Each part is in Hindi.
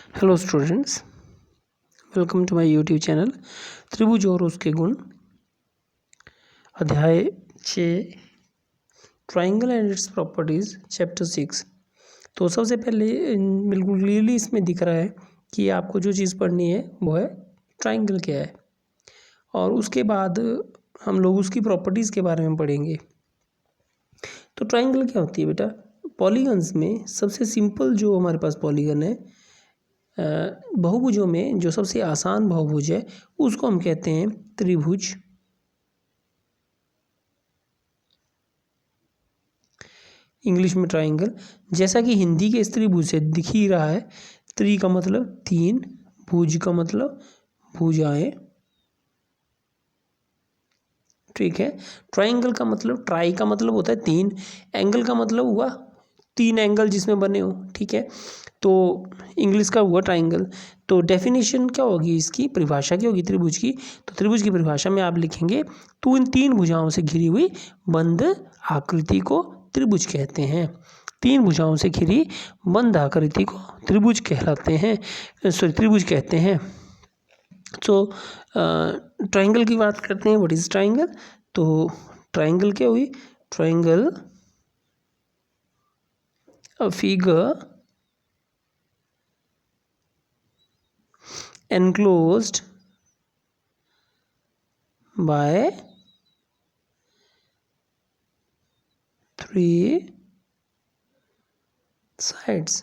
Hello students, welcome to my YouTube channel त्रिभुज और उसके गुण। अध्याय 6 triangle and its properties, chapter 6। तो सबसे पहले बिल्कुल क्लियरली इसमें दिख रहा है कि आपको जो चीज़ पढ़नी है वो है ट्राइंगल क्या है, और उसके बाद हम लोग उसकी प्रॉपर्टीज़ के बारे में पढ़ेंगे। तो ट्राइंगल क्या होती है बेटा? पॉलीगन्स में सबसे सिंपल जो हमारे पास पॉलीगन है, बहुभुजों में जो सबसे आसान बहुभुज है उसको हम कहते हैं त्रिभुज। इंग्लिश में ट्राइंगल। जैसा कि हिंदी के इस त्रिभुज से दिख ही रहा है, त्रि का मतलब तीन, भुज का मतलब भुजाएं, ठीक है। ट्राइंगल का मतलब, ट्राई का मतलब होता है तीन, एंगल का मतलब हुआ तीन एंगल जिसमें बने हो, ठीक है। तो इंग्लिश का हुआ ट्राइंगल। तो डेफिनेशन क्या होगी इसकी, परिभाषा क्या होगी त्रिभुज की? तो त्रिभुज की परिभाषा में आप लिखेंगे तो इन तीन भुजाओं से घिरी हुई बंद आकृति को त्रिभुज कहते हैं। तीन भुजाओं से घिरी बंद आकृति को त्रिभुज कहलाते हैं, सॉरी त्रिभुज कहते हैं। तो ट्राइंगल की बात करते हैं। What is triangle? तो ट्राइंगल क्या हुई? Triangle a figure enclosed by three sides।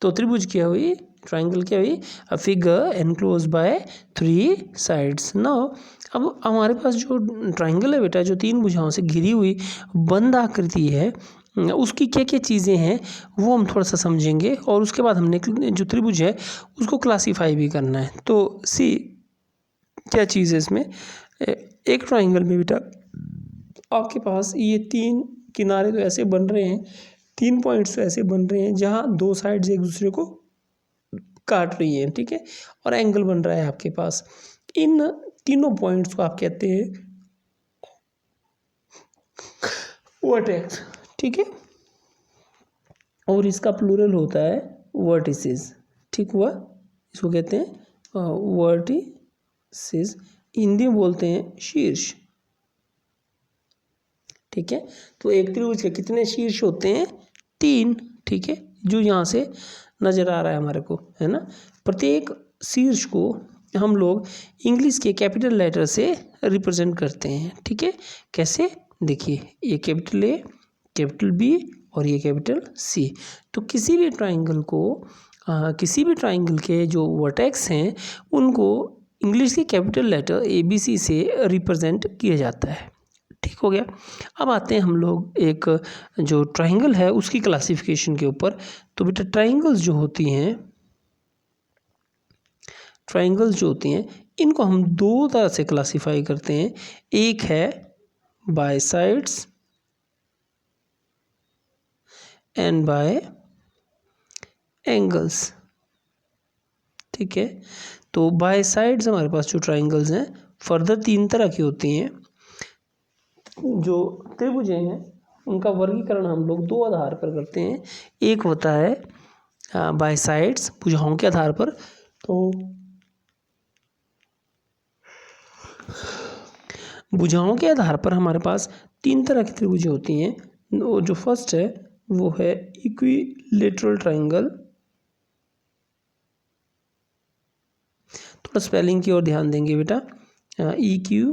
तो त्रिभुज क्या हुई? ट्राइंगल क्या हुई? A figure enclose by three sides. Now अब हमारे पास जो ट्राइंगल है बेटा, जो तीन भुजाओं से घिरी हुई बंद आकृति है, उसकी क्या क्या चीज़ें हैं वो हम थोड़ा सा समझेंगे, और उसके बाद हमने जो त्रिभुज है उसको क्लासीफाई भी करना है। तो सी क्या चीज़ है इसमें। एक ट्राइंगल में बेटा आपके पास ये तीन किनारे तो ऐसे बन रहे हैं, तीन पॉइंट्स तो ऐसे बन रहे हैं जहाँ दो साइड्स एक दूसरे को काट रही हैं, ठीक है, और एंगल बन रहा है आपके पास। इन तीनों पॉइंट्स को आप कहते हैं वर्टेक्स, ठीक है, और इसका प्लूरल होता है वर्टिसेस, ठीक हुआ। इसको कहते हैं वर्टिसेस, हिंदी में बोलते हैं शीर्ष, ठीक है। तो एक त्रिभुज के कितने शीर्ष होते हैं? तीन, ठीक है, जो यहाँ से नजर आ रहा है हमारे को, है ना। प्रत्येक शीर्ष को हम लोग इंग्लिश के कैपिटल लेटर से रिप्रेजेंट करते हैं, ठीक है। कैसे? देखिए, ये कैपिटल ए, कैपिटल बी और ये कैपिटल सी। तो किसी भी ट्राइंगल को किसी भी ट्राइंगल के जो वर्टेक्स हैं उनको इंग्लिश के कैपिटल लेटर ABC से रिप्रेजेंट किया जाता है, ठीक हो गया। अब आते हैं हम लोग एक जो ट्राइंगल है उसकी क्लासिफिकेशन के ऊपर। तो बेटा ट्राइंगल्स जो होती हैं, ट्राइंगल्स जो होती हैं इनको हम दो तरह से क्लासिफाई करते हैं। एक है by sides and by angles, ठीक है। तो बाय साइड्स हमारे पास जो ट्राइंगल्स हैं फर्दर तीन तरह की होती हैं। जो त्रिभुजें हैं उनका वर्गीकरण हम लोग दो आधार पर करते हैं। एक होता है बाय साइड्स, भुजाओं के आधार पर। तो भुजाओं के आधार पर हमारे पास तीन तरह की त्रिभुजें होती हैं। जो फर्स्ट है वो है इक्विलेटरल ट्राइंगल। थोड़ा स्पेलिंग की ओर ध्यान देंगे बेटा। EQILATERAL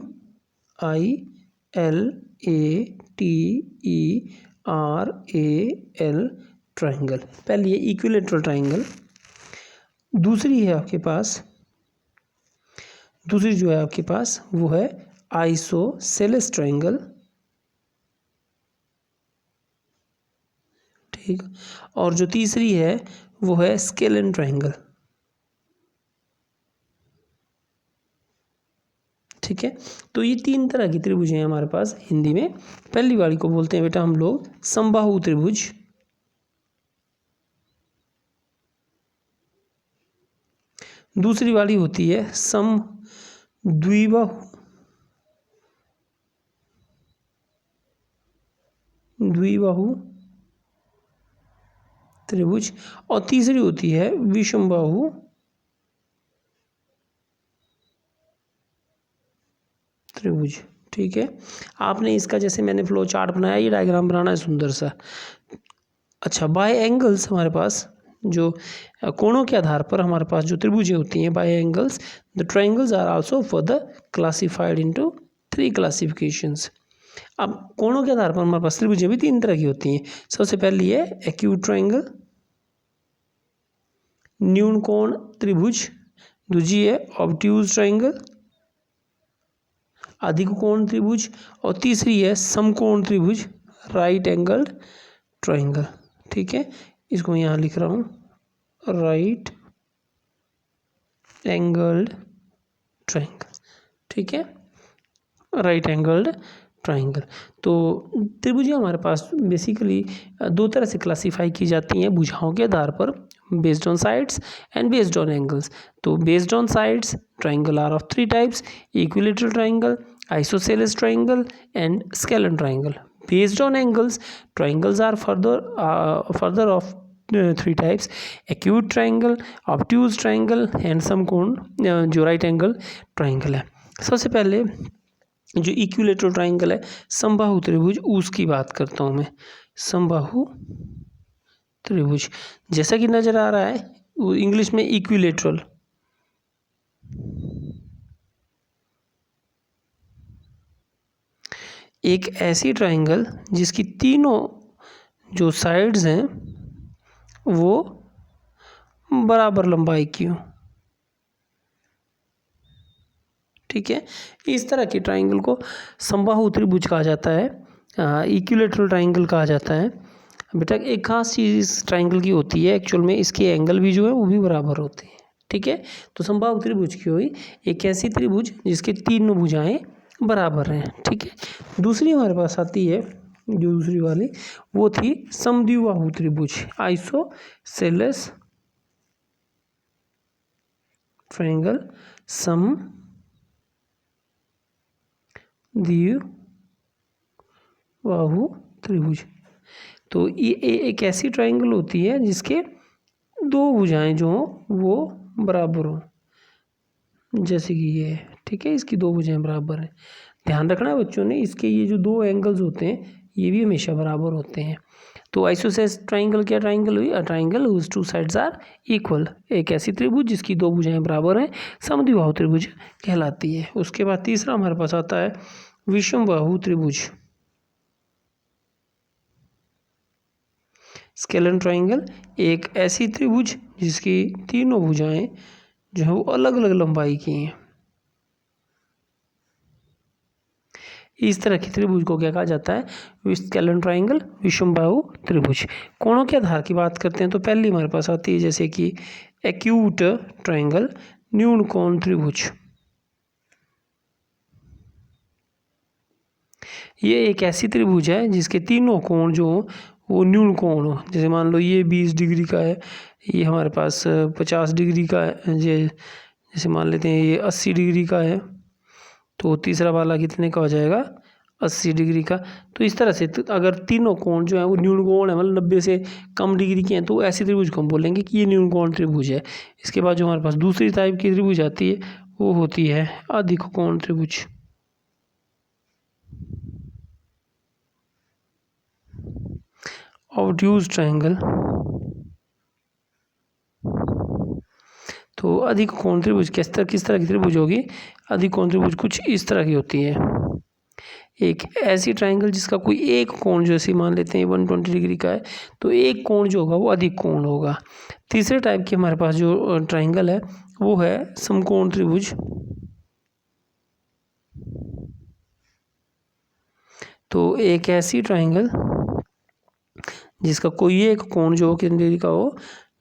ट्राइंगल, पहली है इक्विलेटरल ट्राइंगल। दूसरी है आपके पास, दूसरी जो है आपके पास वो है आइसोसेलेस ट्राइंगल, ठीक। और जो तीसरी है वो है स्केलन ट्राइंगल, ठीक है। तो ये तीन तरह की त्रिभुज हैं हमारे पास हिंदी में। पहली वाली को बोलते हैं बेटा हम लोग समबाहु त्रिभुज। दूसरी वाली होती है द्विबाहु द्विबाहु त्रिभुज, और तीसरी होती है विषमबाहु त्रिभुज। ठीक है, आपने इसका जैसे मैंने फ्लो चार्ट बनाया, ये डायग्राम बनाना है सुंदर सा। अच्छा, बाय एंगल्स हमारे पास जो कोणों के आधार पर हमारे पास जो त्रिभुजें होती हैं, by angles the triangles are also further classified into 3 classifications. अब कोणों के आधार पर हमारे पास त्रिभुजें भी 3 तरह की होती हैं। सबसे पहली है एक्यूट ट्रायंगल, न्यून कोण त्रिभुज, दूसरी है ऑब्ट्यूज ट्रायंगल, अधिक कोण त्रिभुज, और तीसरी है समकोण त्रिभुज, राइट एंगल्ड ट्रायंगल। ठीक है, इसको यहाँ लिख रहा हूँ, राइट एंगल्ड ट्रायंगल। ठीक है, राइट एंगल्ड ट्रायंगल। तो त्रिभुजें हमारे पास बेसिकली 2 तरह से क्लासीफाई की जाती हैं भुजाओं के आधार पर, based on sides and based on angles. तो based on sides triangle are of 3 types, equilateral triangle, isosceles triangle and scalene triangle. Based on angles, triangles are further of 3 types: acute triangle, obtuse triangle and समकोण जो right angle triangle है। सबसे पहले जो इक्विलेटरल ट्रायंगल है, समबाहु त्रिभुज, उसकी बात करता हूँ मैं। समबाहु त्रिभुज जैसा कि नजर आ रहा है, इंग्लिश में इक्विलेटरल, एक ऐसी ट्रायंगल जिसकी तीनों जो साइड्स हैं वो बराबर लंबाई की हो। ठीक है, इस तरह की ट्रायंगल को समबाहु त्रिभुज कहा जाता है, इक्विलेटरल ट्रायंगल कहा जाता है। बेटा एक खास चीज़ इस ट्रायंगल की होती है, एक्चुअल में इसके एंगल भी जो है वो भी बराबर होते हैं। ठीक है, तो समबाहु त्रिभुज की हुई एक ऐसी त्रिभुज जिसके तीनों भुजाएं बराबर हैं। ठीक है, दूसरी हमारे पास आती है, जो दूसरी वाली वो थी समद्विबाहु त्रिभुज, आइसोसेलेस ट्रायंगल, समद्विबाहु त्रिभुज। तो ये एक ऐसी ट्रायंगल होती है जिसके 2 भुजाएं जो हों वो बराबर हों, जैसे कि ये। ठीक है, इसकी 2 भुजाएं बराबर हैं। ध्यान रखना है बच्चों ने, इसके ये जो 2 एंगल्स होते हैं ये भी हमेशा बराबर होते हैं। तो आइसोसेलेस ट्रायंगल क्या ट्रायंगल हुई? A triangle whose 2 sides are equal, एक ऐसी त्रिभुज जिसकी 2 भुजाएं बराबर हैं, समद्विबाहु त्रिभुज कहलाती है। उसके बाद तीसरा हमारे पास आता है विषमबाहु त्रिभुज, स्केलेन ट्रायंगल, एक ऐसी त्रिभुज जिसकी तीनों भुजाएं जो है वो अलग अलग लंबाई की हैं। इस तरह की त्रिभुज को क्या कहा जाता है? स्केलेन ट्रायंगल, विषमबाहु त्रिभुज। कोणों के आधार की बात करते हैं तो पहली हमारे पास आती है जैसे कि एक्यूट ट्रायंगल, न्यून कोण त्रिभुज। ये एक ऐसी त्रिभुज है जिसके तीनों कोण जो वो न्यून कोण हो। जैसे मान लो ये 20 डिग्री का है, ये हमारे पास 50 डिग्री का है, जैसे मान लेते हैं ये 80 डिग्री का है, तो तीसरा वाला कितने का हो जाएगा? 80 डिग्री का। तो इस तरह से अगर तीनों कोण जो है वो न्यून कोण है, मतलब 90 से कम डिग्री के हैं, तो ऐसी त्रिभुज को हम बोलेंगे कि ये न्यून कोण त्रिभुज है। इसके बाद जो हमारे पास दूसरी टाइप की त्रिभुज आती है वो होती है अधिक कोण त्रिभुज। Obtuse triangle. तो अधिक कोण त्रिभुज किस तरह की त्रिभुज होगी? अधिक कोण त्रिभुज कुछ इस तरह की होती है, एक ऐसी ट्रायंगल जिसका कोई एक कोण, जैसे मान लेते हैं 120 डिग्री का है, तो एक कोण जो होगा वो अधिक कोण होगा। तीसरे टाइप की हमारे पास जो ट्रायंगल है वो है समकोण त्रिभुज। तो एक ऐसी ट्रायंगल जिसका कोई एक कोण जो कितने डिग्री का हो?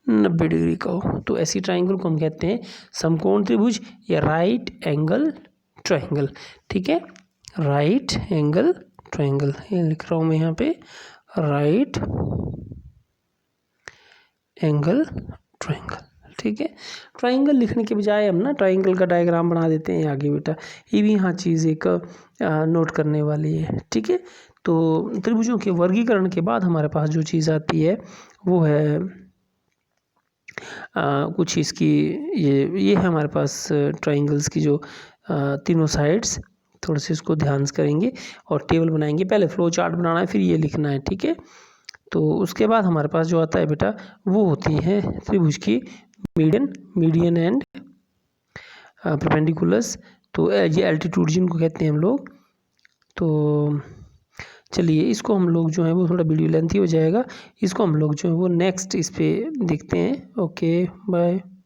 90 डिग्री का हो, तो ऐसी ट्रायंगल को हम कहते हैं समकोण त्रिभुज या राइट एंगल ट्रायंगल। ठीक है, राइट एंगल ट्रायंगल, ये लिख रहा हूँ मैं यहाँ पे, राइट एंगल ट्रायंगल। ठीक है, ट्रायंगल लिखने के बजाय हम ना ट्रायंगल का डायग्राम बना देते हैं आगे बेटा, ये भी यहाँ चीज़ एक नोट करने वाली है। ठीक है, तो त्रिभुजों के वर्गीकरण के बाद हमारे पास जो चीज़ आती है वो है कुछ इसकी ये है हमारे पास ट्राइंगल्स की जो तीनों साइड्स। थोड़ा सा इसको ध्यान से करेंगे और टेबल बनाएंगे। पहले फ्लो चार्ट बनाना है, फिर ये लिखना है, ठीक है। तो उसके बाद हमारे पास जो आता है बेटा वो होती है त्रिभुज की मीडियन एंड परपेंडिकुलर्स। तो ये एल्टीट्यूड जिनको कहते हैं हम लोग। तो चलिए इसको हम लोग जो है वो थोड़ा वीडियो लेंथी हो जाएगा, इसको हम लोग जो है वो नेक्स्ट इस पे देखते हैं। Okay bye.